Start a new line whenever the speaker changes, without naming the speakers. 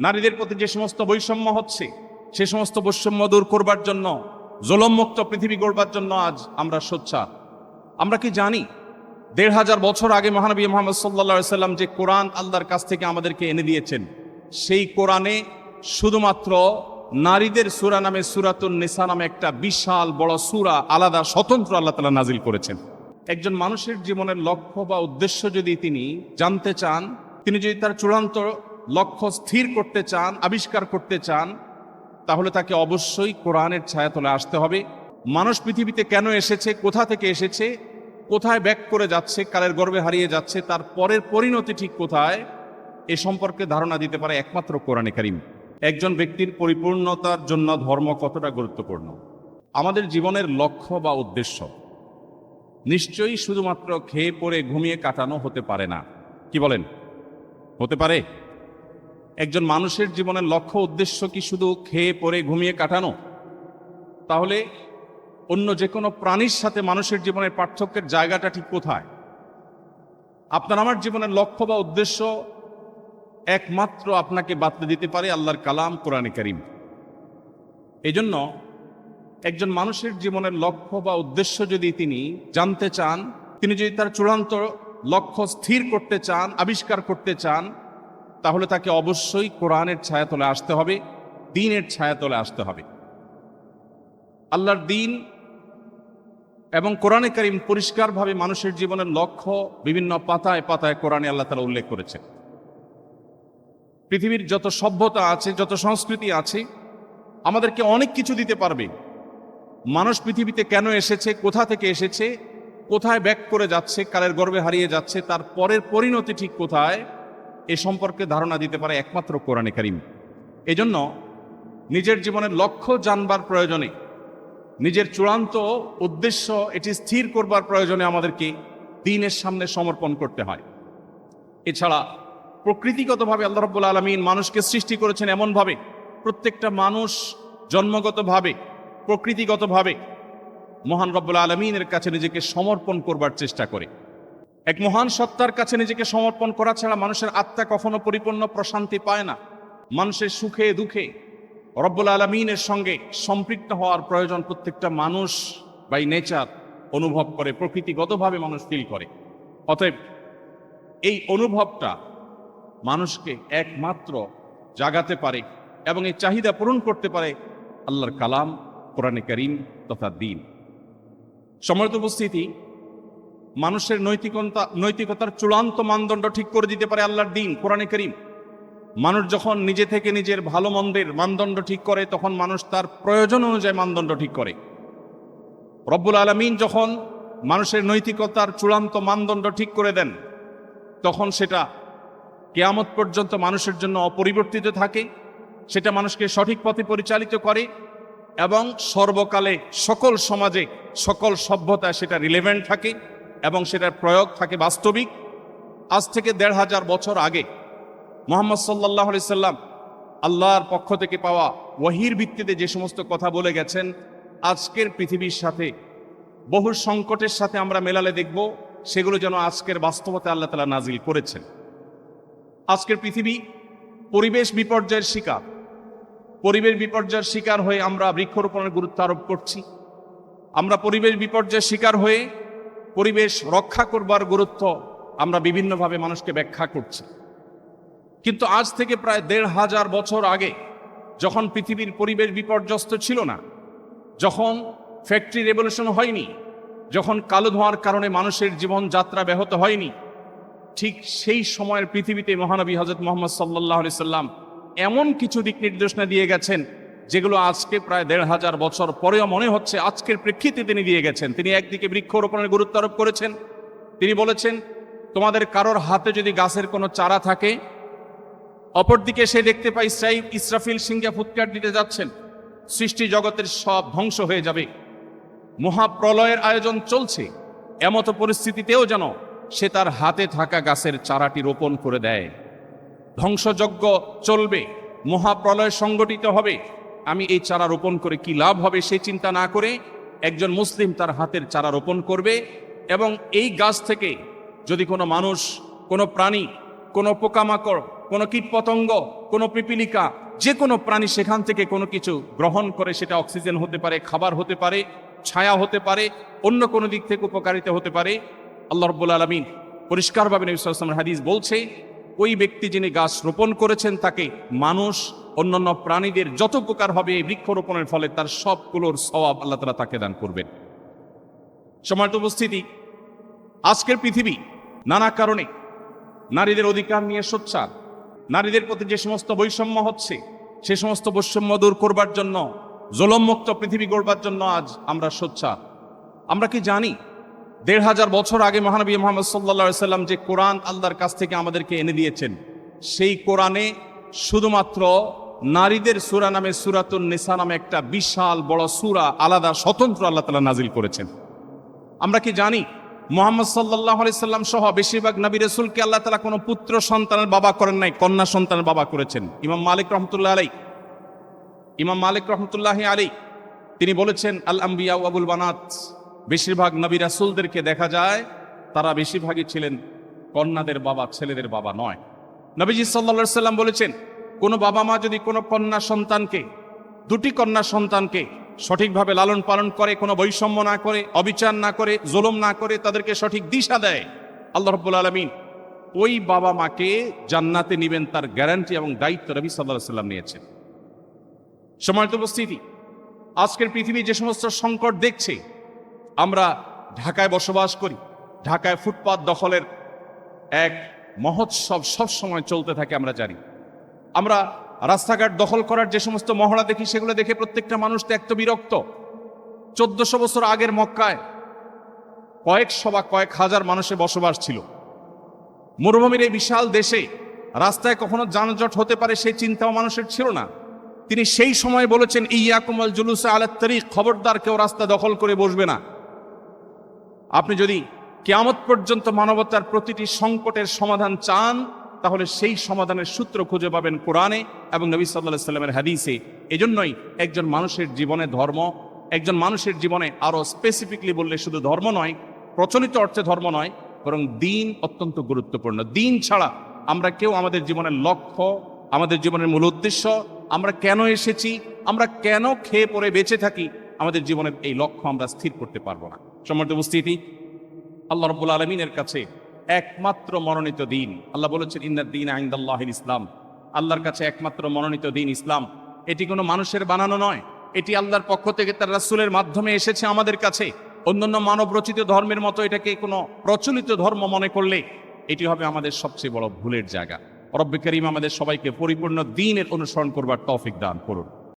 নারীদের প্রতি যে সমস্ত বৈষম্য হচ্ছে সে সমস্ত বৈষম্য দূর করবার জন্য, জুলুমমুক্ত পৃথিবী গড়বার জন্য আজ আমরা সোচ্চার। আমরা কি জানি ১৫০০ বছর আগে মহানবী মুহাম্মদ সাল্লাল্লাহু আলাইহি সাল্লাম যে কোরআন আল্লাহর কাছ থেকে আমাদেরকে এনে দিয়েছেন, সেই কোরআনে শুধুমাত্র নারীদের সূরা নামে সূরাতুন নিসা নামে একটা বিশাল বড় সূরা আলাদা স্বতন্ত্র আল্লাহ তাআলা নাজিল করেছেন। একজন মানুষের জীবনের লক্ষ্য বা উদ্দেশ্য যদি তিনি জানতে চান, তিনি যদি তার চূড়ান্ত লক্ষ্য স্থির করতে চান, আবিষ্কার করতে চান, তাহলে তাকে অবশ্যই কোরআনের ছায়াতলে আসতে হবে। মানুষ পৃথিবীতে কেন এসেছে, কোথা থেকে এসেছে, কোথায় ব্যাক করে যাচ্ছে, কালের গর্ভে হারিয়ে যাচ্ছে, তার পরের পরিণতি ঠিক কোথায়, এ সম্পর্কে ধারণা দিতে পারে একমাত্র কোরআনে কারীম। একজন ব্যক্তির পরিপূর্ণতার জন্য ধর্ম কতটা গুরুত্বপূর্ণ। আমাদের জীবনের লক্ষ্য বা উদ্দেশ্য নিশ্চয়ই শুধুমাত্র খেয়ে পরে ঘুমিয়ে কাটানো হতে পারে না। কি বলেন, হতে পারে? একজন মানুষের জীবনের লক্ষ্য উদ্দেশ্য কি শুধু খেয়ে পরে ঘুমিয়ে কাটানো? তাহলে অন্য যে কোনো প্রাণীর সাথে মানুষের জীবনের পার্থক্যের জায়গাটা ঠিক কোথায়? আপনার আমার জীবনের লক্ষ্য বা উদ্দেশ্য একমাত্র আপনাকে বাতলে দিতে পারে আল্লাহর কালাম কোরআনে কারীম। এজন্য একজন মানুষের জীবনের লক্ষ্য বা উদ্দেশ্য যদি তিনি জানতে চান, তিনি যদি তার চূড়ান্ত লক্ষ্য স্থির করতে চান, আবিষ্কার করতে চান, তাহলে তাকে অবশ্যই কোরআনের ছায়াতলে আসতে হবে, দ্বীনের ছায়াতলে আসতে হবে। আল্লাহর দ্বীন এবং কোরআনে কারীম পরিষ্কারভাবে মানুষের জীবনের লক্ষ্য বিভিন্ন পাতায় পাতায় কোরআনে আল্লাহ তাআলা উল্লেখ করেছেন। পৃথিবীর যত সভ্যতা আছে, যত সংস্কৃতি আছে, আমাদেরকে অনেক কিছু দিতে পারবে। মানুষ পৃথিবীতে কেন এসেছে, কোথা থেকে এসেছে, কোথায় ব্যাক করে যাচ্ছে, কালের গর্ভে হারিয়ে যাচ্ছে, তার পরের পরিণতি ঠিক কোথায়, এ সম্পর্কে ধারণা দিতে পারে একমাত্র কোরআনে কারীম। এজন্য নিজের জীবনের লক্ষ্য জানবার প্রয়োজনে, নিজের চূড়ান্ত উদ্দেশ্য এটি স্থির করবার প্রয়োজনে আমাদেরকে দ্বীনের সামনে সমর্পণ করতে হয়। এছাড়া প্রকৃতিগতভাবে আল্লাহ রাব্বুল আলামিন মানুষকে সৃষ্টি করেছেন এমনভাবে, প্রত্যেকটা মানুষ জন্মগতভাবে, প্রকৃতিগতভাবে মহান রব্বুল আলামিনের কাছে নিজেকে সমর্পণ করবার চেষ্টা করে। এক মহান সত্তার কাছে নিজেকে সমর্পণ করা ছাড়া মানুষের আত্মা কখনো পরিপূর্ণ প্রশান্তি পায় না। মানুষের সুখে দুঃখে রব্বুল আলামিনের সঙ্গে সম্পৃক্ত হওয়ার প্রয়োজন প্রত্যেকটা মানুষ বাই নেচার অনুভব করে, প্রকৃতিগতভাবে মানুষ ফিল করে। অতএব এই অনুভবটা মানুষকে একমাত্র জাগাতে পারে এবং এই চাহিদা পূরণ করতে পারে আল্লাহর কালাম কোরআনে কারীম তথা দ্বীন। সম্মানিত উপস্থিতি, মানুষের নৈতিকতার চূড়ান্ত মানদণ্ড ঠিক করে দিতে পারে আল্লাহর দ্বীন কোরআনে কারীম। মানুষ যখন নিজে থেকে নিজের ভালো মন্দের মানদণ্ড ঠিক করে, তখন মানুষ তার প্রয়োজন অনুযায়ী মানদণ্ড ঠিক করে। রব্বুল আলামিন যখন মানুষের নৈতিকতার চূড়ান্ত মানদণ্ড ঠিক করে দেন, তখন সেটা কিয়ামত পর্যন্ত মানুষের জন্য অপরিবর্তিত থাকে, সেটা মানুষকে সঠিক পথে পরিচালিত করে এবং সর্বকালে সকল সমাজে, সকল সভ্যতায় সেটা রিলেভেন্ট থাকে এবং সেটার প্রয়োগ থাকে বাস্তবিক। আজ থেকে ১৫০০ বছর আগে মুহাম্মদ সাল্লাল্লাহু আলাইহি সাল্লাম আল্লাহর পক্ষ থেকে পাওয়া ওয়াহির ভিত্তিতে যে সমস্ত কথা বলে গেছেন, আজকের পৃথিবীর সাথে বহু সংকটের সাথে আমরা মেলালে দেখব সেগুলো যেন আজকের বাস্তবতা আল্লাহ তাআলা নাজিল করেছেন। আজকের পৃথিবী পরিবেশ বিপর্যয়ের শিকার। পরিবেশ বিপর্যয়ের শিকার হয়ে আমরা বৃক্ষরোপণের গুরুত্ব আরোপ করছি। আমরা পরিবেশ বিপর্যয়ের শিকার হয়ে পরিবেশ রক্ষা করবার গুরুত্ব আমরা বিভিন্নভাবে মানুষকে ব্যাখ্যা করছি। কিন্তু আজ থেকে প্রায় ১৫০০ বছর আগে, যখন পৃথিবীর পরিবেশ বিপর্যস্ত ছিল না, যখন ফ্যাক্টরি রেভলিউশন হয়নি, যখন কালো ধোঁয়ার কারণে মানুষের জীবনযাত্রা ব্যাহত হয়নি, ঠিক সেই সময়ের পৃথিবীতে মহানবী হযরত মুহাম্মদ সাল্লাল্লাহু আলাইহি সাল্লাম এমন কিছু দিক নির্দেশনা দিয়ে গেছেন যেগুলো আজকে প্রায় ১৫০০ বছর পরেও মনে হচ্ছে আজকের প্রেক্ষিতে তিনি দিয়ে গেছেন। তিনি একদিকে বৃক্ষরোপণের গুরুত্ব আরোপ করেছেন। তিনি বলেছেন, তোমাদের কারোর হাতে যদি গাছের কোনো চারা থাকে, অপরদিকে সে দেখতে পাই ইসরাফিল সিংহে ফুৎকার দিতে যাচ্ছেন, সৃষ্টি জগতের সব ধ্বংস হয়ে যাবে, মহাপ্রলয়ের আয়োজন চলছে, এমতো পরিস্থিতিতেও যেন সে তার হাতে থাকা গাছের চারাটি রোপণ করে দেয়। ধ্বংসযজ্ঞ চলবে, মহাপ্রলয় সংগঠিত হবে, আমি এই চারা রোপণ করে কি লাভ হবে সেই চিন্তা না করে একজন মুসলিম তার হাতের চারা রোপণ করবে এবং এই গাছ থেকে যদি কোনো মানুষ, কোনো প্রাণী, কোনো পোকামাকড় কোনো কীটপতঙ্গ, কোনো পিপিলিকা, যে কোনো প্রাণী সেখান থেকে কোনো কিছু গ্রহণ করে, সেটা অক্সিজেন হতে পারে, খাবার হতে পারে, ছায়া হতে পারে, অন্য কোনো দিক থেকে উপকারিতা হতে পারে। আল্লাহ রাব্বুল আলামিন পরিষ্কারভাবে নবী সাল্লাল্লাহু আলাইহি ওয়াসাল্লামের হাদিস বলছে, ওই ব্যক্তি যিনি গাছ রোপণ করেছেন তাকে মানুষ, অন্যান্য প্রাণীদের যত উপকার হবে এই বৃক্ষরোপণের ফলে তার সবগুলোর সওয়াব আল্লাহ তাআলা তাকে দান করবেন। সম্মানিত উপস্থিতি, আজকের পৃথিবী নানা কারণে নারীদের অধিকার নিয়ে সোচ্চার, নারীদের প্রতি যে সমস্ত বৈষম্য হচ্ছে সে সমস্ত বৈষম্য দূর করবার জন্য, জুলুমমুক্ত পৃথিবী গড়বার জন্য আজ আমরা সোচ্চার। আমরা কি জানি ১৫০০ বছর আগে মহানবী মুহাম্মদ সাল্লাল্লাহু আলাইহি সাল্লাম যে কোরআন আল্লাহর কাছ থেকে আমাদেরকে এনে দিয়েছেন, সেই কোরআনে শুধুমাত্র নারীদের সূরা নামে সূরাতুন নিসা নামে একটা বিশাল বড় সূরা আলাদা স্বতন্ত্র আল্লাহ তাআলা নাজিল করেছেন। আমরা কি জানি মুহাম্মদ সাল্লাল্লাহু আলাইহি সাল্লাম সহ বেশিরভাগ নবী রাসূলকে আল্লাহ তাআলা কোনো পুত্র সন্তানের বাবা করেন নাই, কন্যা সন্তানের বাবা করেছেন। ইমাম মালিক রহমতুল্লাহি আলাইহি তিনি বলেছেন, আল আম্বিয়া ওয়া আবুল বানাত, বেশিরভাগ নবী রাসূলদেরকে দেখা যায় তারা বেশিরভাগই ছিলেন কন্যাদের বাবা, ছেলেদের বাবা নয়। নবীজি সাল্লাল্লাহু আলাইহি সাল্লাম বলেছেন, কোনো বাবা মা যদি কোনো কন্যা সন্তানকে, দুটি কন্যা সন্তানকে সঠিকভাবে লালন পালন করে, কোনো বৈষম্য না করে, অবিচার না করে, জুলুম না করে, তাদেরকে সঠিক দিশা দেয়, আল্লাহ রাব্বুল আলামিন ওই বাবা মাকে জান্নাতে নিবেন, তার গ্যারান্টি এবং দায়িত্ব নবী সাল্লাল্লাহু আলাইহি সাল্লাম নিয়েছেন। সম্মানিত উপস্থিতি, আজকের পৃথিবী যে সমস্ত সংকট দেখছে, আমরা ঢাকায় বসবাস করি, ঢাকায় ফুটপাত দখলের এক মহোৎসব সব সময় চলতে থাকে আমরা জানি। আমরা রাস্তাঘাট দখল করার যে সমস্ত মহড়া দেখি, সেগুলো দেখে প্রত্যেকটা মানুষ ত্যক্ত বিরক্ত। ১৪০০ বছর আগের মক্কায় কয়েকশো বা কয়েক হাজার মানুষের বসবাস ছিল। মরুভূমির এই বিশাল দেশে রাস্তায় কখনো যানজট হতে পারে সেই চিন্তাও মানুষের ছিল না। তিনি সেই সময় বলেছেন, ইয়াকুম আল জুলুসা আলাত তারিক, খবরদার কেউ রাস্তা দখল করে বসবে না। আপনি যদি কিয়ামত পর্যন্ত মানবতার প্রতিটি সংকটের সমাধান চান, তাহলে সেই সমাধানের সূত্র খুঁজে পাবেন কোরআনে এবং নবী সাল্লাল্লাহু আলাইহি সাল্লামের হাদিসে। এজন্যই একজন মানুষের জীবনে ধর্ম, একজন মানুষের জীবনে আরো স্পেসিফিকলি বললে শুধু ধর্ম নয়, প্রচলিত অর্থে ধর্ম নয়, বরং দিন অত্যন্ত গুরুত্বপূর্ণ। দিন ছাড়া আমরা কেউ আমাদের জীবনের লক্ষ্য, আমাদের জীবনের মূল উদ্দেশ্য, আমরা কেন এসেছি, আমরা কেন খেয়ে পরে বেঁচে থাকি, আমাদের জীবনের এই লক্ষ্য আমরা স্থির করতে পারবো না। সম্মানিত উপস্থিতি, আল্লাহ রাব্বুল আলামিনের কাছে একমাত্র মনোনীত দিন, আল্লাহ বলেছেন, ইন্নাদ দীনা ইনদাল্লাহিল ইসলাম, আল্লাহর কাছে একমাত্র মনোনীত দিন ইসলাম। এটি কোনো মানুষের বানানো নয়, এটি আল্লাহর পক্ষ থেকে তার রাসূলের মাধ্যমে এসেছে আমাদের কাছে। অন্যান্য মানব রচিত ধর্মের মতো এটাকে কোনো প্রচলিত ধর্ম মনে করলে এটি হবে আমাদের সবচেয়ে বড় ভুলের জায়গা। রব্বে কারীম আমাদের সবাইকে পরিপূর্ণ দ্বীনের অনুসরণ করবার তৌফিক দান করুন।